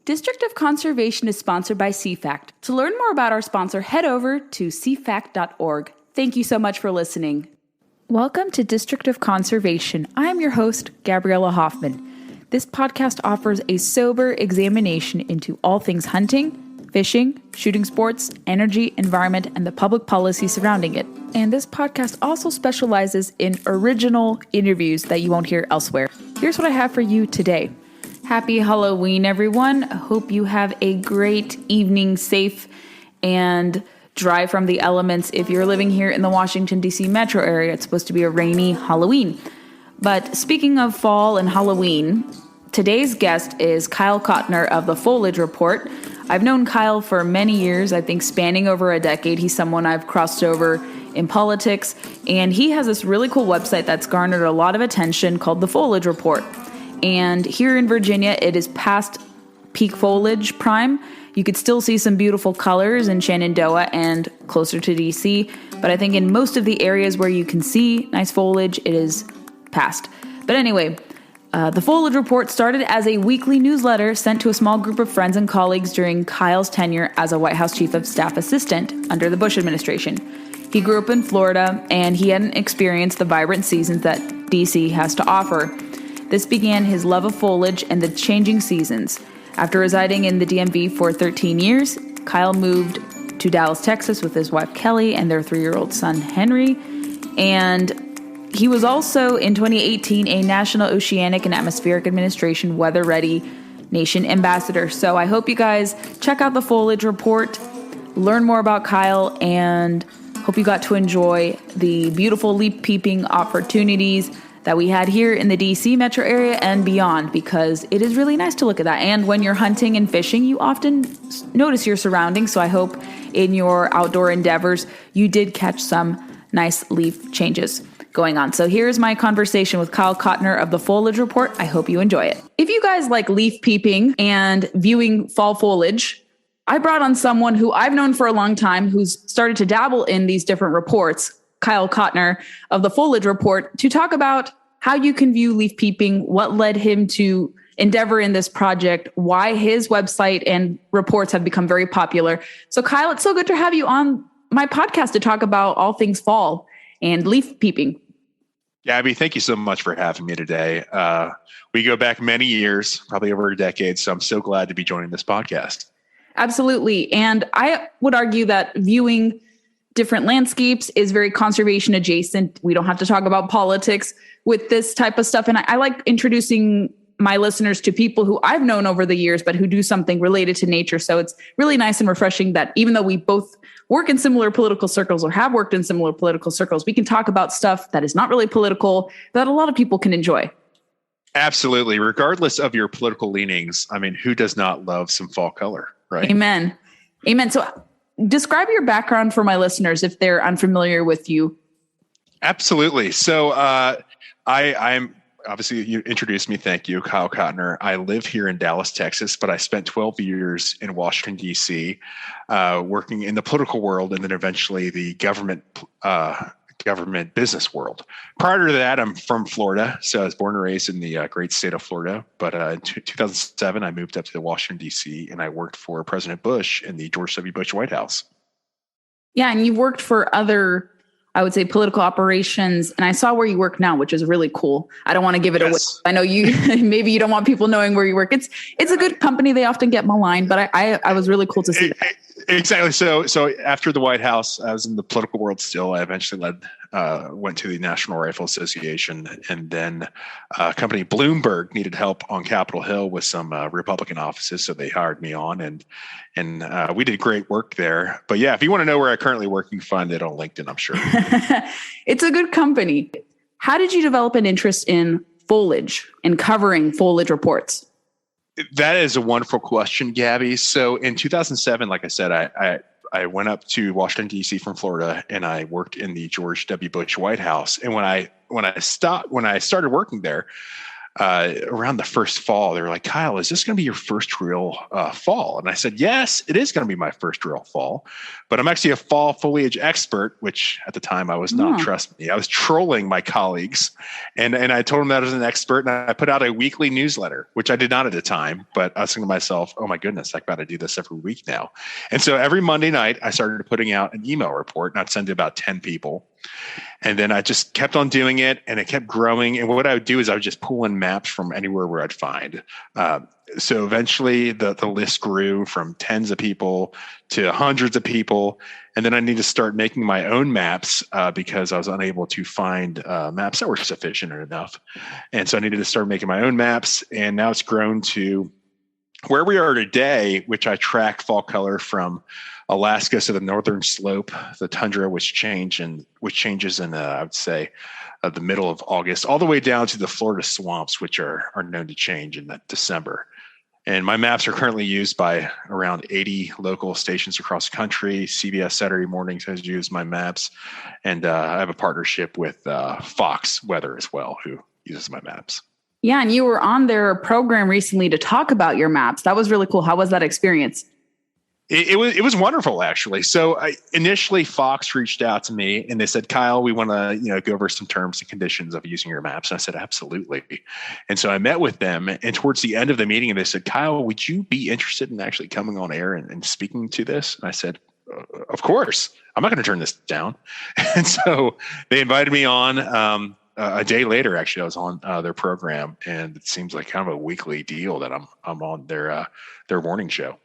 District of Conservation is sponsored by CFACT. To learn more about our sponsor, head over to cfact.org. Thank you so much for listening. Welcome to District of Conservation. I am your host, Gabriella Hoffman. This podcast offers a sober examination into all things hunting, fishing, shooting sports, energy, environment, and the public policy surrounding it. And this podcast also specializes in original interviews that you won't hear elsewhere. Here's what I have for you today. Happy Halloween, everyone. I hope you have a great evening, safe and dry from the elements. If you're living here in the Washington, D.C. metro area, it's supposed to be a rainy Halloween. But speaking of fall and Halloween, today's guest is Kyle Cotner of the Foliage Report. I've known Kyle for many years, I think spanning over a decade. He's someone I've crossed over in politics, and he has this really cool website that's garnered a lot of attention called the Foliage Report. And here in Virginia, it is past peak foliage prime. You could still see some beautiful colors in Shenandoah and closer to DC. But I think in most of the areas where you can see nice foliage, it is past. But anyway, the Foliage Report started as a weekly newsletter sent to a small group of friends and colleagues during Kyle's tenure as a White House Chief of Staff assistant under the Bush administration. He grew up in Florida, and he hadn't experienced the vibrant seasons that DC has to offer. This began his love of foliage and the changing seasons. After residing in the DMV for 13 years, Kyle moved to Dallas, Texas with his wife Kelly and their 3-year-old son Henry. And he was also in 2018 a National Oceanic and Atmospheric Administration Weather Ready Nation Ambassador. So I hope you guys check out the Foliage Report, learn more about Kyle, and hope you got to enjoy the beautiful leaf peeping opportunities that we had here in the DC metro area and beyond, because it is really nice to look at that. And when you're hunting and fishing, you often notice your surroundings. So I hope in your outdoor endeavors, you did catch some nice leaf changes going on. So here's my conversation with Kyle Cotner of the Foliage Report. I hope you enjoy it. If you guys like leaf peeping and viewing fall foliage, I brought on someone who I've known for a long time, who's started to dabble in these different reports, Kyle Cotner of the Foliage Report, to talk about how you can view leaf peeping, what led him to endeavor in this project, why his website and reports have become very popular. So Kyle, it's so good to have you on my podcast to talk about all things fall and leaf peeping. Gabby, thank you so much for having me today. We go back many years, probably over a decade, so I'm so glad to be joining this podcast. Absolutely. And I would argue that viewing different landscapes is very conservation adjacent. We don't have to talk about politics with this type of stuff. And I like introducing my listeners to people who I've known over the years, but who do something related to nature. So it's really nice and refreshing that even though we both work in similar political circles or have worked in similar political circles, we can talk about stuff that is not really political, that a lot of people can enjoy. Absolutely. Regardless of your political leanings, I mean, who does not love some fall color, right? Amen. Amen. So describe your background for my listeners if they're unfamiliar with you. Absolutely. So I'm obviously, you introduced me. Thank you, Kyle Cotner. I live here in Dallas, Texas, but I spent 12 years in Washington, D.C., working in the political world and then eventually the government business world. Prior to that, I'm from Florida. So I was born and raised in the great state of Florida. But in 2007, I moved up to Washington, D.C., and I worked for President Bush in the George W. Bush White House. Yeah, and you've worked for other, I would say, political operations. And I saw where you work now, which is really cool. I don't want to give it away. I know you, maybe you don't want people knowing where you work. It's a good company. They often get maligned, but I was really cool to see that. Exactly. So after the White House, I was in the political world still. I eventually went to the National Rifle Association, and then company Bloomberg needed help on Capitol Hill with some Republican offices. So they hired me on, and we did great work there. But yeah, if you want to know where I currently work, you can find it on LinkedIn, I'm sure. It's a good company. How did you develop an interest in foliage and covering foliage reports? That is a wonderful question, Gabby. So in 2007, like I said, I went up to Washington, D.C. from Florida, and I worked in the George W. Bush White House. And when I started working there, around the first fall, they were like, Kyle, is this going to be your first real fall? And I said, yes, it is going to be my first real fall, but I'm actually a fall foliage expert, which at the time I was not. Trust me, I was trolling my colleagues, and I told them that as an expert, and I put out a weekly newsletter, which I did not at the time, but I was thinking to myself, oh my goodness, I've got to do this every week now. And so every Monday night I started putting out an email report, and I'd send to about 10 people. And then I just kept on doing it, and it kept growing. And what I would do is I would just pull in maps from anywhere where I'd find. So eventually the list grew from tens of people to hundreds of people. And then I needed to start making my own maps because I was unable to find maps that were sufficient enough. And so I needed to start making my own maps. And now it's grown to where we are today, which I track fall color from Alaska to the northern slope, the tundra, which changes in I would say the middle of August, all the way down to the Florida swamps, which are known to change in that December. And my maps are currently used by around 80 local stations across the country. CBS Saturday Mornings has used my maps, and I have a partnership with Fox Weather as well, who uses my maps. Yeah, and you were on their program recently to talk about your maps. That was really cool. How was that experience? It was wonderful, actually. So initially Fox reached out to me and they said, Kyle, we want to go over some terms and conditions of using your maps. And I said, absolutely. And so I met with them, and towards the end of the meeting, they said, Kyle, would you be interested in actually coming on air and speaking to this? And I said, of course. I'm not going to turn this down. And so they invited me on. A day later, actually, I was on their program, and it seems like kind of a weekly deal that I'm on their morning show.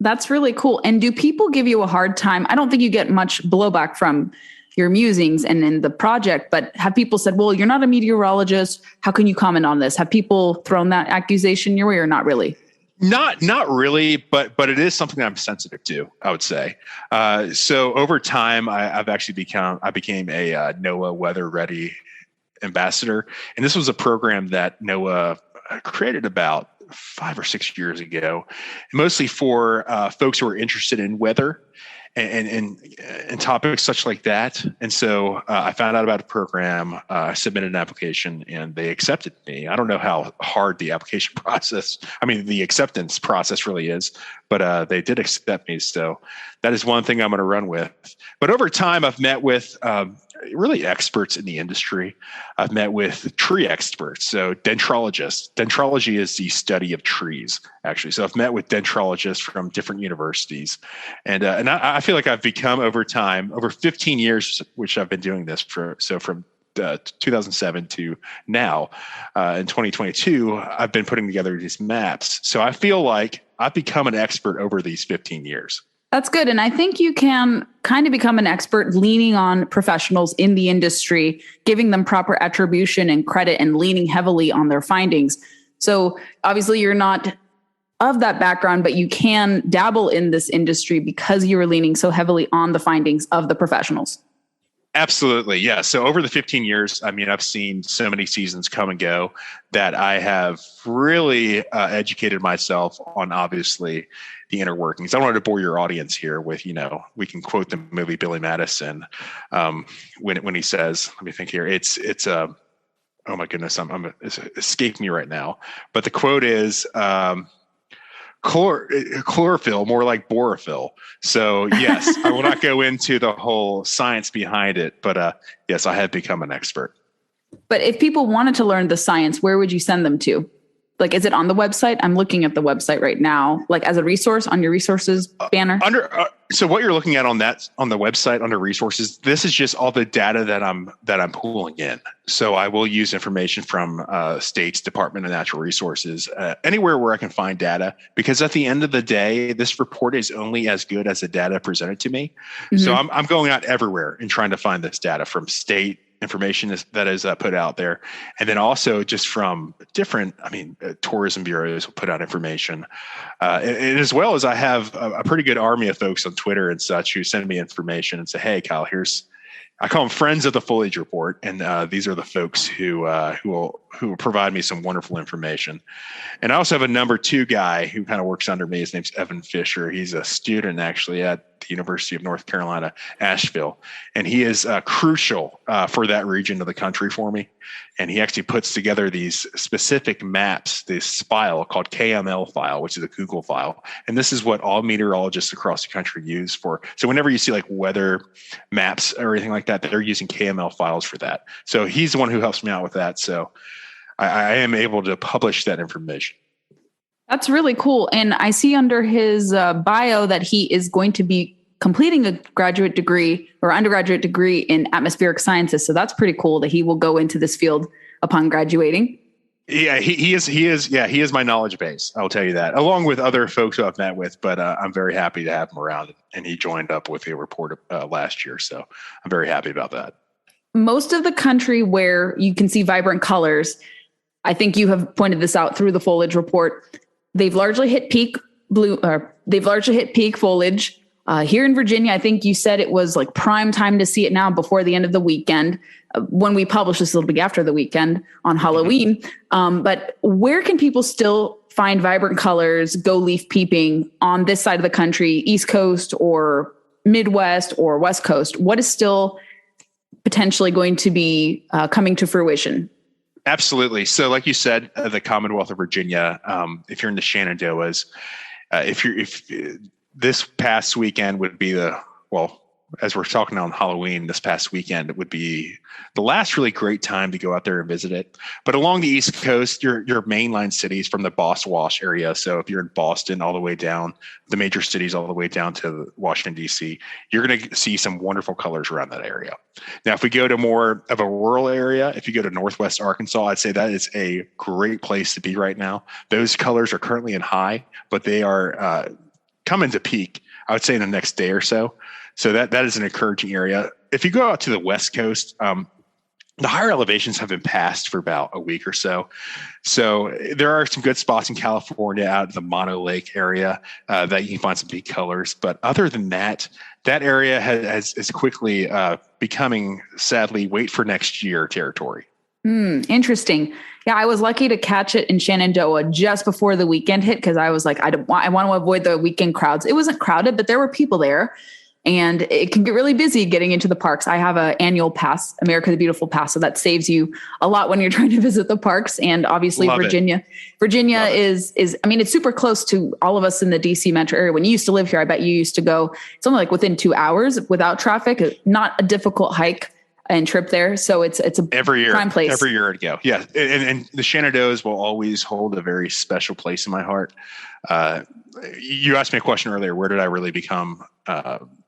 That's really cool. And do people give you a hard time? I don't think you get much blowback from your musings and in the project, but have people said, well, you're not a meteorologist. How can you comment on this? Have people thrown that accusation your way, or not really? Not really, but it is something that I'm sensitive to, I would say. So over time, I became a NOAA Weather Ready ambassador. And this was a program that NOAA created about 5 or 6 years ago, mostly for folks who are interested in weather and topics such like that. And so I found out about a program, submitted an application, and they accepted me. I don't know how hard the application process, the acceptance process really is, but they did accept me. So that is one thing I'm going to run with. But over time, I've met with really experts in the industry. I've met with tree experts, so dendrologists. Dendrology is the study of trees, actually. So I've met with dendrologists from different universities, and I feel like I've become over time, over 15 years, which I've been doing this for. So from 2007 to now, in 2022, I've been putting together these maps. So I feel like I've become an expert over these 15 years. That's good. And I think you can kind of become an expert leaning on professionals in the industry, giving them proper attribution and credit, and leaning heavily on their findings. So obviously you're not of that background, but you can dabble in this industry because you were leaning so heavily on the findings of the professionals. Absolutely. Yeah. So over the 15 years, I've seen so many seasons come and go that I have really educated myself on, obviously, the inner workings. I don't want to bore your audience here with, we can quote the movie Billy Madison when he says, let me think here. It's oh my goodness, it's escaped me right now. But the quote is, chlorophyll, more like borophyll. So yes, I will not go into the whole science behind it, but yes, I have become an expert. But if people wanted to learn the science, where would you send them to? Like, is it on the website? I'm looking at the website right now, like as a resource on your resources banner. So what you're looking at on the website under resources, this is just all the data that I'm pulling in. So I will use information from state's Department of Natural Resources, anywhere where I can find data, because at the end of the day, this report is only as good as the data presented to me. Mm-hmm. So I'm going out everywhere and trying to find this data from state information that is put out there. And then also just from different, tourism bureaus will put out information. And as well as I have a pretty good army of folks on Twitter and such who send me information and say, hey, Kyle, I call them friends of the Foliage Report. And these are the folks who will provide me some wonderful information. And I also have a number 2 guy who kind of works under me. His name's Evan Fisher. He's a student actually at the University of North Carolina, Asheville. And he is crucial for that region of the country for me. And he actually puts together these specific maps, this file called KML file, which is a Google file. And this is what all meteorologists across the country use for. So whenever you see like weather maps or anything like that, they're using KML files for that. So he's the one who helps me out with that. So I am able to publish that information. That's really cool. And I see under his bio that he is going to be completing a graduate degree or undergraduate degree in atmospheric sciences. So that's pretty cool that he will go into this field upon graduating. Yeah, he is my knowledge base. I'll tell you that, along with other folks who I've met with, but I'm very happy to have him around, and he joined up with a report last year. So I'm very happy about that. Most of the country where you can see vibrant colors, I think you have pointed this out through the foliage report. They've largely hit peak foliage. Here in Virginia, I think you said it was like prime time to see it now before the end of the weekend. When we publish this, it'll be after the weekend on Halloween. But where can people still find vibrant colors, go leaf peeping on this side of the country, East Coast or Midwest or West Coast? What is still potentially going to be coming to fruition? Absolutely. So like you said, the Commonwealth of Virginia, if you're in the Shenandoahs, if this past weekend would be as we're talking on Halloween, this past weekend, it would be the last really great time to go out there and visit it. But along the East Coast, your mainline cities from the Boston-Wash area. So if you're in Boston all the way down, the major cities all the way down to Washington, D.C., you're going to see some wonderful colors around that area. Now, if we go to more of a rural area, if you go to Northwest Arkansas, I'd say that is a great place to be right now. Those colors are currently in high, but they are coming to peak, I would say, in the next day or so. So that is an encouraging area. If you go out to the West Coast, the higher elevations have been passed for about a week or so. So there are some good spots in California out in the Mono Lake area that you can find some peak colors. But other than that, that area is quickly becoming, sadly, wait for next year territory. Interesting. Yeah, I was lucky to catch it in Shenandoah just before the weekend hit because I was like, I want to avoid the weekend crowds. It wasn't crowded, but there were people there. And it can get really busy getting into the parks. I have an annual pass, America the Beautiful pass. So that saves you a lot when you're trying to visit the parks. And obviously Virginia is, I mean, it's super close to all of us in the DC metro area. When you used to live here, I bet you used to go, it's only like within 2 hours without traffic, not a difficult hike and trip there. So it's a prime place. Every year I'd go. Yeah. And the Shenandoahs will always hold a very special place in my heart. You asked me a question earlier, where did I really become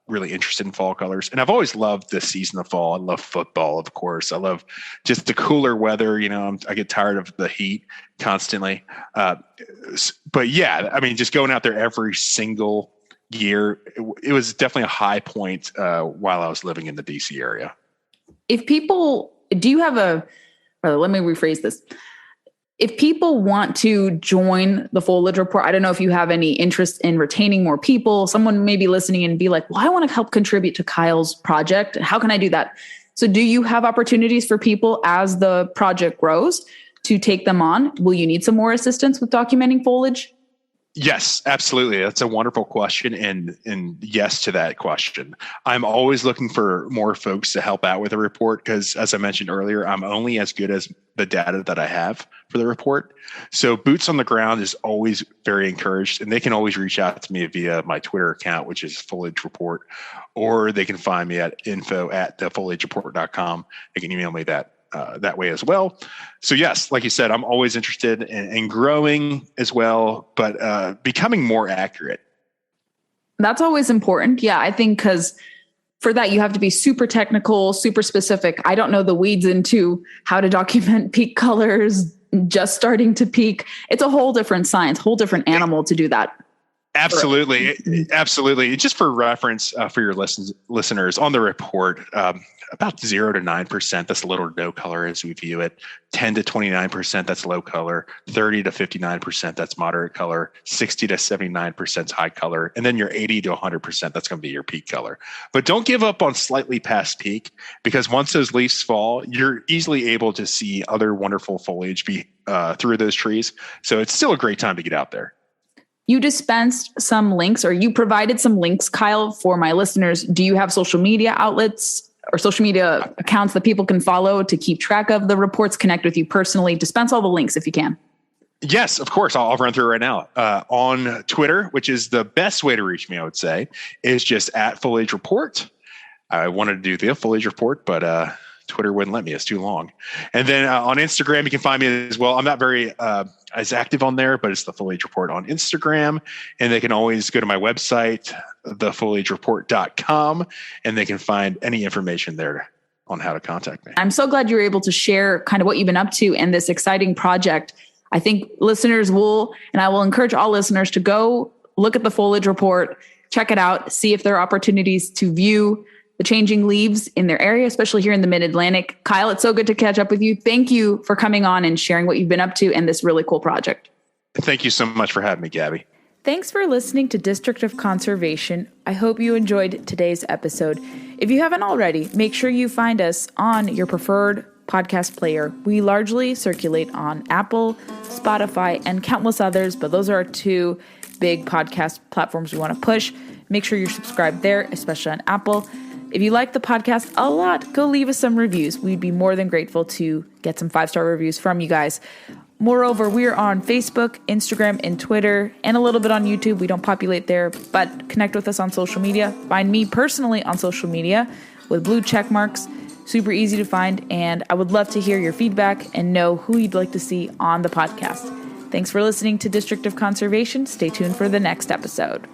really interested in fall colors? And I've always loved the season of fall. I love football, of course. I love just the cooler weather. You know, I get tired of the heat constantly. But yeah, I mean, just going out there every single year, it was definitely a high point while I was living in the DC area. Let me rephrase this. If people want to join the Foliage Report, I don't know if you have any interest in retaining more people. Someone may be listening and be like, well, I want to help contribute to Kyle's project. How can I do that? So do you have opportunities for people as the project grows to take them on? Will you need some more assistance with documenting foliage? Yes, absolutely. That's a wonderful question. And yes to that question. I'm always looking for more folks to help out with the report because, as I mentioned earlier, I'm only as good as the data that I have for the report. So boots on the ground is always very encouraged, and they can always reach out to me via my Twitter account, which is Foliage Report, or they can find me at info@thefoliagereport.com. They can email me that way as well. So yes, like you said, I'm always interested in growing as well, but becoming more accurate. That's always important. Yeah, I think because for that, you have to be super technical, super specific. I don't know the weeds into how to document peak colors, just starting to peak. It's a whole different science, whole different animal to do that. Absolutely. Absolutely. Just for reference for your listeners on the report, about 0 to 9%, that's little to no color as we view it. 10 to 29%, that's low color. 30 to 59%, that's moderate color. 60 to 79% is high color. And then your 80 to 100%, that's going to be your peak color. But don't give up on slightly past peak, because once those leaves fall, you're easily able to see other wonderful foliage through those trees. So it's still a great time to get out there. You dispensed some links, or you provided some links, Kyle, for my listeners. Do you have social media outlets or social media accounts that people can follow to keep track of the reports, connect with you personally? Dispense all the links if you can. Yes, of course. I'll run through it right now. On Twitter, which is the best way to reach me, I would say, is just at Foliage Report. I wanted to do the Foliage Report, but Twitter wouldn't let me. It's too long. And then on Instagram, you can find me as well. I'm not very as active on there, but it's the Foliage Report on Instagram. And they can always go to my website, thefoliagereport.com, and they can find any information there on how to contact me. I'm so glad you were able to share kind of what you've been up to and this exciting project. I think listeners will, and I will encourage all listeners to go look at the Foliage Report, check it out, see if there are opportunities to view the changing leaves in their area, especially here in the Mid-Atlantic. Kyle, it's so good to catch up with you. Thank you for coming on and sharing what you've been up to and this really cool project. Thank you so much for having me, Gabby. Thanks for listening to District of Conservation. I hope you enjoyed today's episode. If you haven't already, make sure you find us on your preferred podcast player. We largely circulate on Apple, Spotify, and countless others, but those are our two big podcast platforms we want to push. Make sure you're subscribed there, especially on Apple. If you like the podcast a lot, go leave us some reviews. We'd be more than grateful to get some 5-star reviews from you guys. Moreover, we are on Facebook, Instagram, and Twitter, and a little bit on YouTube. We don't populate there, but connect with us on social media. Find me personally on social media with blue check marks. Super easy to find, and I would love to hear your feedback and know who you'd like to see on the podcast. Thanks for listening to District of Conservation. Stay tuned for the next episode.